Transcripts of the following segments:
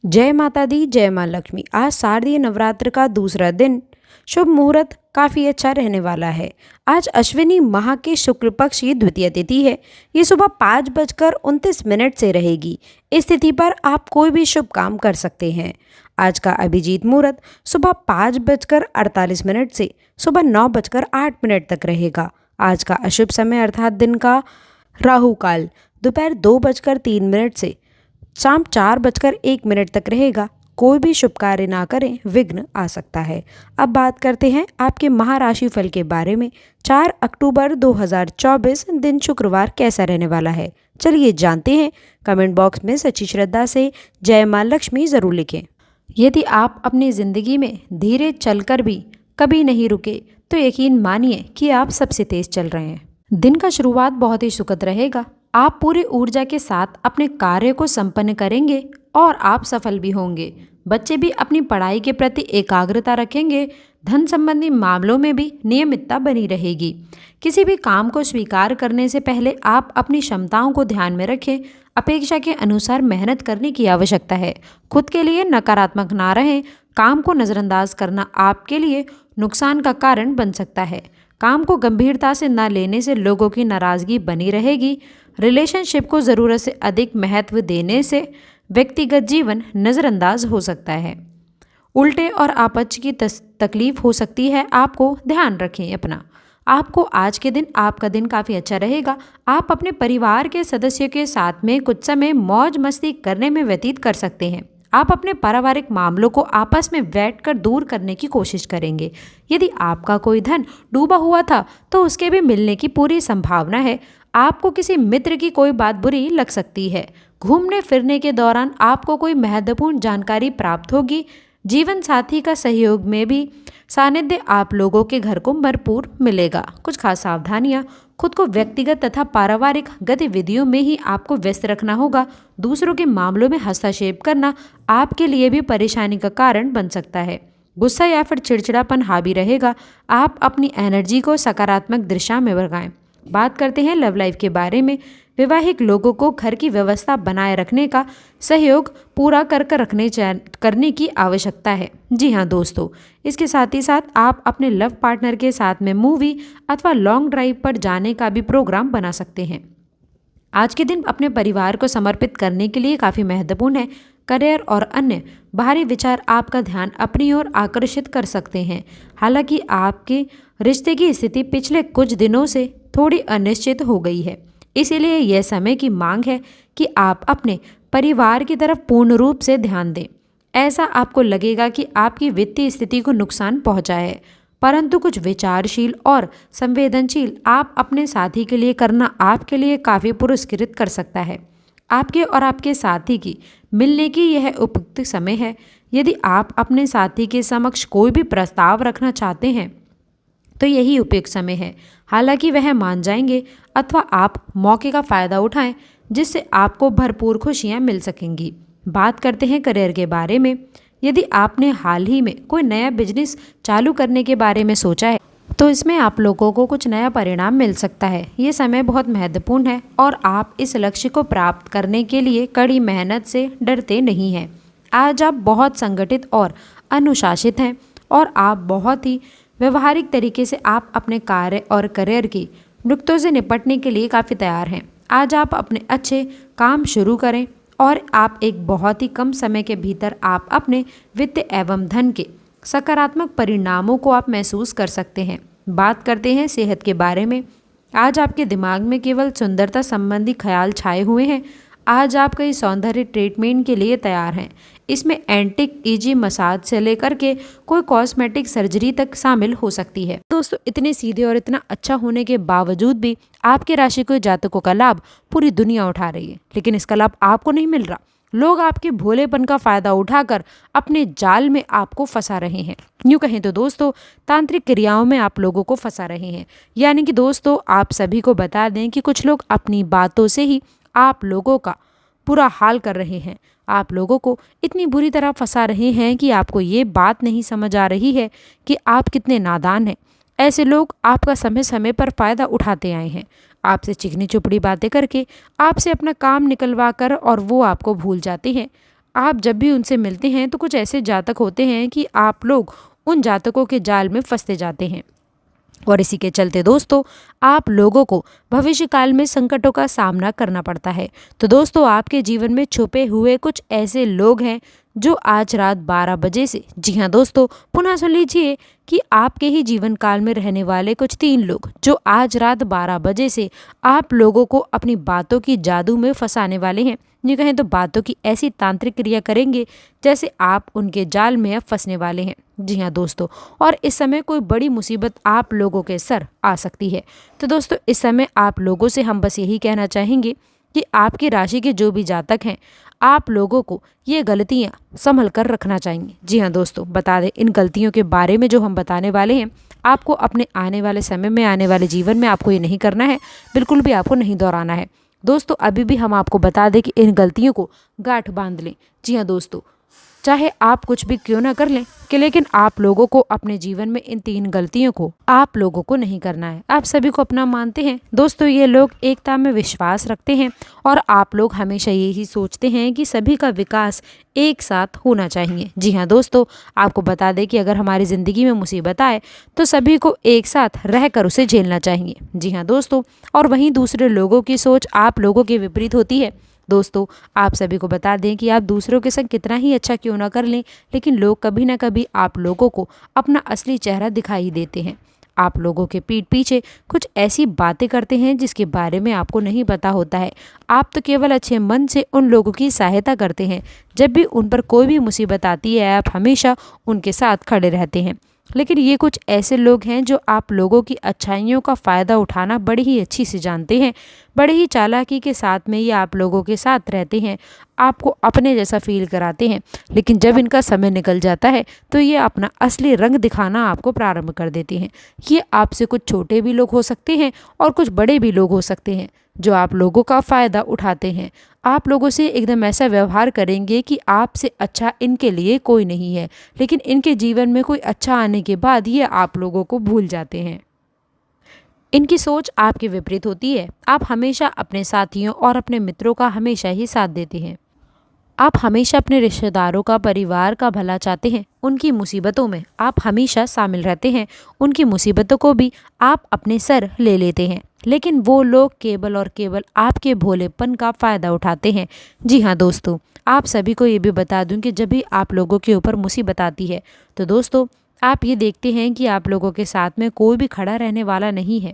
जय माता दी, जय माँ लक्ष्मी। आज शारदीय नवरात्र का दूसरा दिन। शुभ मुहूर्त काफ़ी अच्छा रहने वाला है। आज अश्विनी माह के शुक्ल पक्ष की द्वितीय तिथि है। ये सुबह 5:29 से रहेगी। इस तिथि पर आप कोई भी शुभ काम कर सकते हैं। आज का अभिजीत मुहूर्त सुबह 5:48 से सुबह 9:08 तक रहेगा। आज का अशुभ समय अर्थात दिन का राहु काल दोपहर 2:03 से शाम 4:01 तक रहेगा। कोई भी शुभ कार्य ना करें, विघ्न आ सकता है। अब बात करते हैं आपके महाराशि फल के बारे में। 4 अक्टूबर 2024 दिन शुक्रवार कैसा रहने वाला है, चलिए जानते हैं। कमेंट बॉक्स में सच्ची श्रद्धा से जय माँ लक्ष्मी ज़रूर लिखें। यदि आप अपनी ज़िंदगी में धीरे चलकर भी कभी नहीं रुके तो यकीन मानिए कि आप सबसे तेज चल रहे हैं। दिन का शुरुआत बहुत ही सुखद रहेगा। आप पूरी ऊर्जा के साथ अपने कार्य को संपन्न करेंगे और आप सफल भी होंगे। बच्चे भी अपनी पढ़ाई के प्रति एकाग्रता रखेंगे। धन संबंधी मामलों में भी नियमितता बनी रहेगी। किसी भी काम को स्वीकार करने से पहले आप अपनी क्षमताओं को ध्यान में रखें। अपेक्षा के अनुसार मेहनत करने की आवश्यकता है। खुद के लिए नकारात्मक ना रहें। काम को नज़रअंदाज करना आपके लिए नुकसान का कारण बन सकता है। काम को गंभीरता से न लेने से लोगों की नाराज़गी बनी रहेगी। रिलेशनशिप को ज़रूरत से अधिक महत्व देने से व्यक्तिगत जीवन नज़रअंदाज हो सकता है। उल्टे और आपच की तकलीफ हो सकती है, आपको ध्यान रखें अपना। आपको आज के दिन आपका दिन काफ़ी अच्छा रहेगा। आप अपने परिवार के सदस्यों के साथ में कुछ समय मौज मस्ती करने में व्यतीत कर सकते हैं। आप अपने पारिवारिक मामलों को आपस में बैठकर दूर करने की कोशिश करेंगे। यदि आपका कोई धन डूबा हुआ था तो उसके भी मिलने की पूरी संभावना है। आपको किसी मित्र की कोई बात बुरी लग सकती है। घूमने फिरने के दौरान आपको कोई महत्वपूर्ण जानकारी प्राप्त होगी। जीवन साथी का सहयोग में भी सानिध्य आप लोगों के घर को भरपूर मिलेगा। कुछ खास सावधानियां। खुद को व्यक्तिगत तथा पारिवारिक गतिविधियों में ही आपको व्यस्त रखना होगा। दूसरों के मामलों में हस्तक्षेप करना आपके लिए भी परेशानी का कारण बन सकता है। गुस्सा या फिर चिड़चिड़ापन हावी रहेगा। आप अपनी एनर्जी को सकारात्मक दिशा में भगाएं। बात करते हैं लव लाइफ के बारे में। वैवाहिक लोगों को घर की व्यवस्था बनाए रखने का सहयोग पूरा करने की आवश्यकता है। जी हाँ दोस्तों, इसके साथ ही साथ आप अपने लव पार्टनर के साथ में मूवी अथवा लॉन्ग ड्राइव पर जाने का भी प्रोग्राम बना सकते हैं। आज के दिन अपने परिवार को समर्पित करने के लिए काफ़ी महत्वपूर्ण है। करियर और अन्य बाहरी विचार आपका ध्यान अपनी ओर आकर्षित कर सकते हैं। हालांकि आपके रिश्ते की स्थिति पिछले कुछ दिनों से थोड़ी अनिश्चित हो गई है, इसीलिए यह समय की मांग है कि आप अपने परिवार की तरफ पूर्ण रूप से ध्यान दें। ऐसा आपको लगेगा कि आपकी वित्तीय स्थिति को नुकसान पहुंचा है, परंतु कुछ विचारशील और संवेदनशील आप अपने साथी के लिए करना आपके लिए काफ़ी पुरस्कृत कर सकता है। आपके और आपके साथी की मिलने की यह उपयुक्त समय है। यदि आप अपने साथी के समक्ष कोई भी प्रस्ताव रखना चाहते हैं तो यही उपयुक्त समय है। हालांकि वह मान जाएंगे अथवा आप मौके का फ़ायदा उठाएं जिससे आपको भरपूर खुशियां मिल सकेंगी। बात करते हैं करियर के बारे में। यदि आपने हाल ही में कोई नया बिजनेस चालू करने के बारे में सोचा है तो इसमें आप लोगों को कुछ नया परिणाम मिल सकता है। ये समय बहुत महत्वपूर्ण है और आप इस लक्ष्य को प्राप्त करने के लिए कड़ी मेहनत से डरते नहीं हैं। आज आप बहुत संगठित और अनुशासित हैं और आप बहुत ही व्यवहारिक तरीके से आप अपने कार्य और करियर की नुक्तों से निपटने के लिए काफ़ी तैयार हैं। आज आप अपने अच्छे काम शुरू करें और आप एक बहुत ही कम समय के भीतर आप अपने वित्त एवं धन के सकारात्मक परिणामों को आप महसूस कर सकते हैं। बात करते हैं सेहत के बारे में। आज आपके दिमाग में केवल सुंदरता संबंधी ख्याल छाए हुए हैं। आज आप कई सौंदर्य ट्रीटमेंट के लिए तैयार हैं। इसमें एंटिक ईजी मसाज से लेकर के कोई कॉस्मेटिक सर्जरी तक शामिल हो सकती है। दोस्तों, इतने सीधे और इतना अच्छा होने के बावजूद भी आपके राशि को जातकों का लाभ पूरी दुनिया उठा रही है, लेकिन इसका लाभ आपको नहीं मिल रहा। लोग आपके भोलेपन का फ़ायदा उठाकर अपने जाल में आपको फंसा रहे हैं। यूँ कहें तो दोस्तों, तांत्रिक क्रियाओं में आप लोगों को फंसा रहे हैं। यानी कि दोस्तों, आप सभी को बता दें कि कुछ लोग अपनी बातों से ही आप लोगों का बुरा हाल कर रहे हैं। आप लोगों को इतनी बुरी तरह फंसा रहे हैं कि आपको ये बात नहीं समझ आ रही है कि आप कितने नादान हैं। ऐसे लोग आपका समय समय पर फ़ायदा उठाते आए हैं। आपसे चिकनी चुपड़ी बातें करके आपसे अपना काम निकलवा कर और वो आपको भूल जाते हैं। आप जब भी उनसे मिलते हैं तो कुछ ऐसे जातक होते हैं कि आप लोग उन जातकों के जाल में फंसते जाते हैं, और इसी के चलते दोस्तों आप लोगों को भविष्य काल में संकटों का सामना करना पड़ता है। तो दोस्तों आपके जीवन में छुपे हुए कुछ ऐसे लोग हैं जो आज रात 12 बजे से, जी हाँ दोस्तों पुनः सुन लीजिए, कि आपके ही जीवन काल में रहने वाले कुछ 3 लोग जो आज रात 12 बजे से आप लोगों को अपनी बातों की जादू में फंसाने वाले हैं। ये कहें तो बातों की ऐसी तांत्रिक क्रिया करेंगे जैसे आप उनके जाल में अब फंसने वाले हैं। जी हाँ दोस्तों, और इस समय कोई बड़ी मुसीबत आप लोगों के सर आ सकती है। तो दोस्तों इस समय आप लोगों से हम बस यही कहना चाहेंगे कि आपकी राशि के जो भी जातक हैं, आप लोगों को ये गलतियां संभल कर रखना चाहिए। जी हाँ दोस्तों, बता दें इन गलतियों के बारे में जो हम बताने वाले हैं, आपको अपने आने वाले समय में, आने वाले जीवन में आपको ये नहीं करना है, बिल्कुल भी आपको नहीं दोहराना है। दोस्तों अभी भी हम आपको बता दें कि इन गलतियों को गांठ बांध लें। जी हाँ दोस्तों, चाहे आप कुछ भी क्यों ना कर लें कि लेकिन आप लोगों को अपने जीवन में इन 3 गलतियों को आप लोगों को नहीं करना है। आप सभी को अपना मानते हैं दोस्तों, ये लोग एकता में विश्वास रखते हैं और आप लोग हमेशा यही सोचते हैं कि सभी का विकास एक साथ होना चाहिए। जी हाँ दोस्तों, आपको बता दें कि अगर हमारी ज़िंदगी में मुसीबत आए तो सभी को एक साथ रहकर उसे झेलना चाहिए। जी हाँ दोस्तों, और वहीं दूसरे लोगों की सोच आप लोगों के विपरीत होती है। दोस्तों आप सभी को बता दें कि आप दूसरों के संग कितना ही अच्छा क्यों ना कर लें, लेकिन लोग कभी ना कभी आप लोगों को अपना असली चेहरा दिखाई देते हैं। आप लोगों के पीठ पीछे कुछ ऐसी बातें करते हैं जिसके बारे में आपको नहीं पता होता है। आप तो केवल अच्छे मन से उन लोगों की सहायता करते हैं। जब भी उन पर कोई भी मुसीबत आती है आप हमेशा उनके साथ खड़े रहते हैं। लेकिन ये कुछ ऐसे लोग हैं जो आप लोगों की अच्छाइयों का फ़ायदा उठाना बड़ी ही अच्छी से जानते हैं। बड़े ही चालाकी के साथ में ये आप लोगों के साथ रहते हैं, आपको अपने जैसा फील कराते हैं। लेकिन जब इनका समय निकल जाता है तो ये अपना असली रंग दिखाना आपको प्रारंभ कर देते हैं। ये आपसे कुछ छोटे भी लोग हो सकते हैं और कुछ बड़े भी लोग हो सकते हैं जो आप लोगों का फ़ायदा उठाते हैं। आप लोगों से एकदम ऐसा व्यवहार करेंगे कि आपसे अच्छा इनके लिए कोई नहीं है, लेकिन इनके जीवन में कोई अच्छा आने के बाद ये आप लोगों को भूल जाते हैं। इनकी सोच आपके विपरीत होती है। आप हमेशा अपने साथियों और अपने मित्रों का हमेशा ही साथ देते हैं। आप हमेशा अपने रिश्तेदारों का, परिवार का भला चाहते हैं। उनकी मुसीबतों में आप हमेशा शामिल रहते हैं। उनकी मुसीबतों को भी आप अपने सर ले लेते हैं। लेकिन वो लोग केवल और केवल आपके भोलेपन का फ़ायदा उठाते हैं। जी हाँ दोस्तों, आप सभी को ये भी बता दूं कि जब भी आप लोगों के ऊपर मुसीबत आती है तो दोस्तों आप ये देखते हैं कि आप लोगों के साथ में कोई भी खड़ा रहने वाला नहीं है।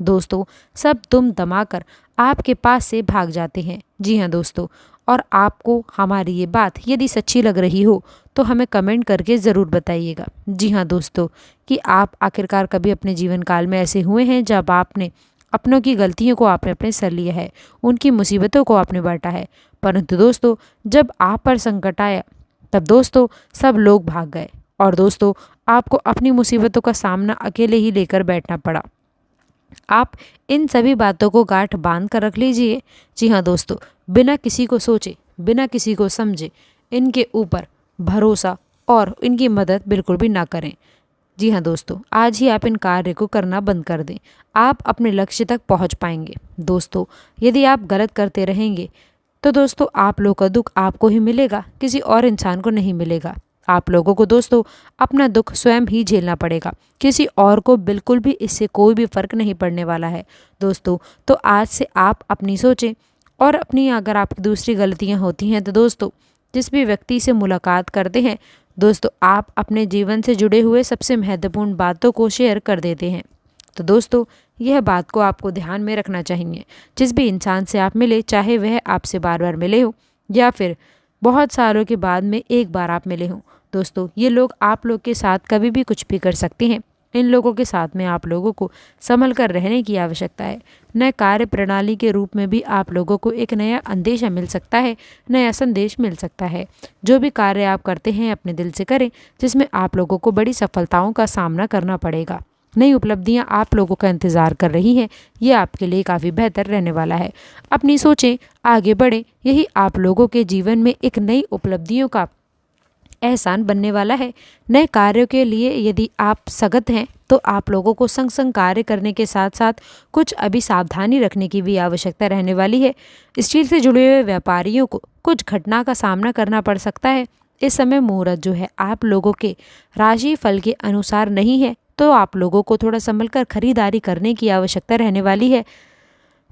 दोस्तों सब दुम दमाकर आपके पास से भाग जाते हैं। जी हाँ दोस्तों, और आपको हमारी ये बात यदि सच्ची लग रही हो तो हमें कमेंट करके ज़रूर बताइएगा। जी हाँ दोस्तों, कि आप आखिरकार कभी अपने जीवन काल में ऐसे हुए हैं जब आपने अपनों की गलतियों को आपने अपने सर लिया है, उनकी मुसीबतों को आपने बांटा है, परंतु दोस्तों जब आप पर संकट आया तब दोस्तों सब लोग भाग गए और दोस्तों आपको अपनी मुसीबतों का सामना अकेले ही लेकर बैठना पड़ा। आप इन सभी बातों को गांठ बांध कर रख लीजिए। जी हाँ दोस्तों, बिना किसी को सोचे, बिना किसी को समझे इनके ऊपर भरोसा और इनकी मदद बिल्कुल भी ना करें। जी हाँ दोस्तों, आज ही आप इन कार्य को करना बंद कर दें। आप अपने लक्ष्य तक पहुंच पाएंगे। दोस्तों यदि आप गलत करते रहेंगे तो दोस्तों आप लोग का दुख आपको ही मिलेगा, किसी और इंसान को नहीं मिलेगा। आप लोगों को दोस्तों अपना दुख स्वयं ही झेलना पड़ेगा, किसी और को बिल्कुल भी इससे कोई भी फ़र्क नहीं पड़ने वाला है। दोस्तों तो आज से आप अपनी सोचें और अपनी, अगर आपकी दूसरी गलतियां होती हैं तो दोस्तों जिस भी व्यक्ति से मुलाकात करते हैं दोस्तों आप अपने जीवन से जुड़े हुए सबसे महत्वपूर्ण बातों को शेयर कर देते हैं। तो दोस्तों यह बात को आपको ध्यान में रखना चाहिए। जिस भी इंसान से आप मिले, चाहे वह आपसे बार बार मिले हो या फिर बहुत सालों के बाद में एक बार आप मिले हों, दोस्तों ये लोग आप लोग के साथ कभी भी कुछ भी कर सकते हैं। इन लोगों के साथ में आप लोगों को संभल कर रहने की आवश्यकता है। नए कार्य प्रणाली के रूप में भी आप लोगों को एक नया अंदेशा मिल सकता है, नया संदेश मिल सकता है। जो भी कार्य आप करते हैं अपने दिल से करें, जिसमें आप लोगों को बड़ी सफलताओं का सामना करना पड़ेगा। नई उपलब्धियां आप लोगों का इंतज़ार कर रही हैं, ये आपके लिए काफ़ी बेहतर रहने वाला है। अपनी सोचें, आगे बढ़ें, यही आप लोगों के जीवन में एक नई उपलब्धियों का एहसान बनने वाला है। नए कार्यों के लिए यदि आप सगत हैं तो आप लोगों को संग संग कार्य करने के साथ साथ कुछ अभी सावधानी रखने की भी आवश्यकता रहने वाली है। स्टील से जुड़े हुए व्यापारियों को कुछ घटना का सामना करना पड़ सकता है। इस समय मुहूर्त जो है आप लोगों के राशि फल के अनुसार नहीं है, तो आप लोगों को थोड़ा संभल कर खरीदारी करने की आवश्यकता रहने वाली है।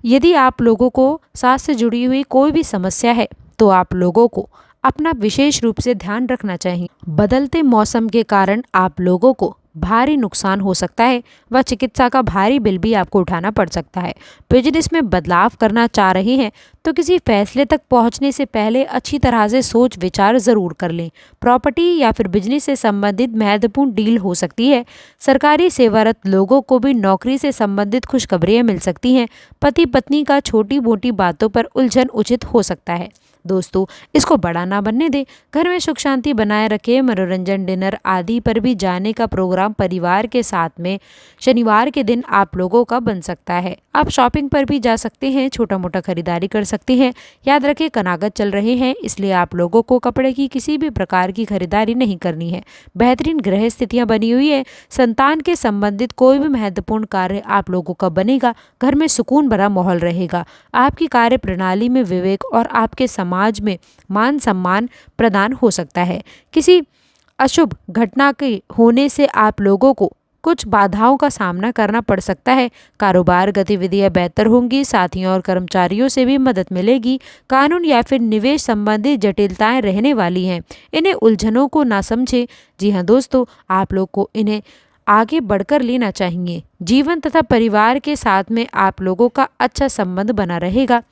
यदि आप लोगों को सांस से जुड़ी हुई कोई भी समस्या है तो आप लोगों को अपना विशेष रूप से ध्यान रखना चाहिए। बदलते मौसम के कारण आप लोगों को भारी नुकसान हो सकता है व चिकित्सा का भारी बिल भी आपको उठाना पड़ सकता है। बिजनेस में बदलाव करना चाह रहे हैं तो किसी फैसले तक पहुंचने से पहले अच्छी तरह से सोच विचार ज़रूर कर लें। प्रॉपर्टी या फिर बिजनेस से संबंधित महत्वपूर्ण डील हो सकती है। सरकारी सेवारत लोगों को भी नौकरी से संबंधित खुशखबरियाँ मिल सकती हैं। पति पत्नी का छोटी मोटी बातों पर उलझन उचित हो सकता है। दोस्तों, इसको बड़ा ना बनने दें। घर में सुख शांति बनाए रखें। मनोरंजन, डिनर आदि पर भी जाने का प्रोग्राम परिवार के साथ में शनिवार के दिन आप लोगों का बन सकता है। आप शॉपिंग पर भी जा सकते हैं, छोटा मोटा खरीदारी कर सकते हैं। याद रखें, कनागत चल रहे हैं, इसलिए आप लोगों को कपड़े की किसी भी प्रकार की खरीदारी नहीं करनी है। बेहतरीन ग्रह स्थितियां बनी हुई है। संतान के संबंधित कोई भी महत्वपूर्ण कार्य आप लोगों का बनेगा। घर में सुकून भरा माहौल रहेगा। आपकी कार्य प्रणाली में विवेक और आपके समाज में मान सम्मान प्रदान हो सकता है। किसी अशुभ घटना के होने से आप लोगों को कुछ बाधाओं का सामना करना पड़ सकता है। कारोबार गतिविधियां बेहतर होंगी। साथियों और कर्मचारियों से भी मदद मिलेगी। कानून या फिर निवेश संबंधी जटिलताएं रहने वाली हैं। इन्हें उलझनों को ना समझें। जी हाँ दोस्तों, आप लोग को इन्हें आगे बढ़कर लेना चाहिए। जीवन तथा परिवार के साथ में आप लोगों का अच्छा संबंध बना रहेगा।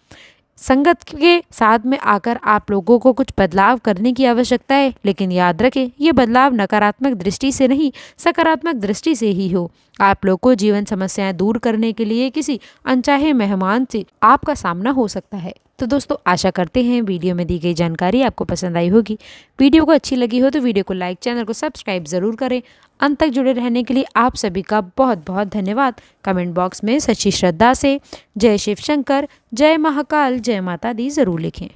संगत के साथ में आकर आप लोगों को कुछ बदलाव करने की आवश्यकता है, लेकिन याद रखें ये बदलाव नकारात्मक दृष्टि से नहीं, सकारात्मक दृष्टि से ही हो। आप लोग को जीवन समस्याएं दूर करने के लिए किसी अनचाहे मेहमान से आपका सामना हो सकता है। तो दोस्तों, आशा करते हैं वीडियो में दी गई जानकारी आपको पसंद आई होगी। वीडियो को अच्छी लगी हो तो वीडियो को लाइक, चैनल को सब्सक्राइब ज़रूर करें। अंत तक जुड़े रहने के लिए आप सभी का बहुत बहुत धन्यवाद। कमेंट बॉक्स में सच्ची श्रद्धा से जय शिव शंकर, जय महाकाल, जय माता दी ज़रूर लिखें।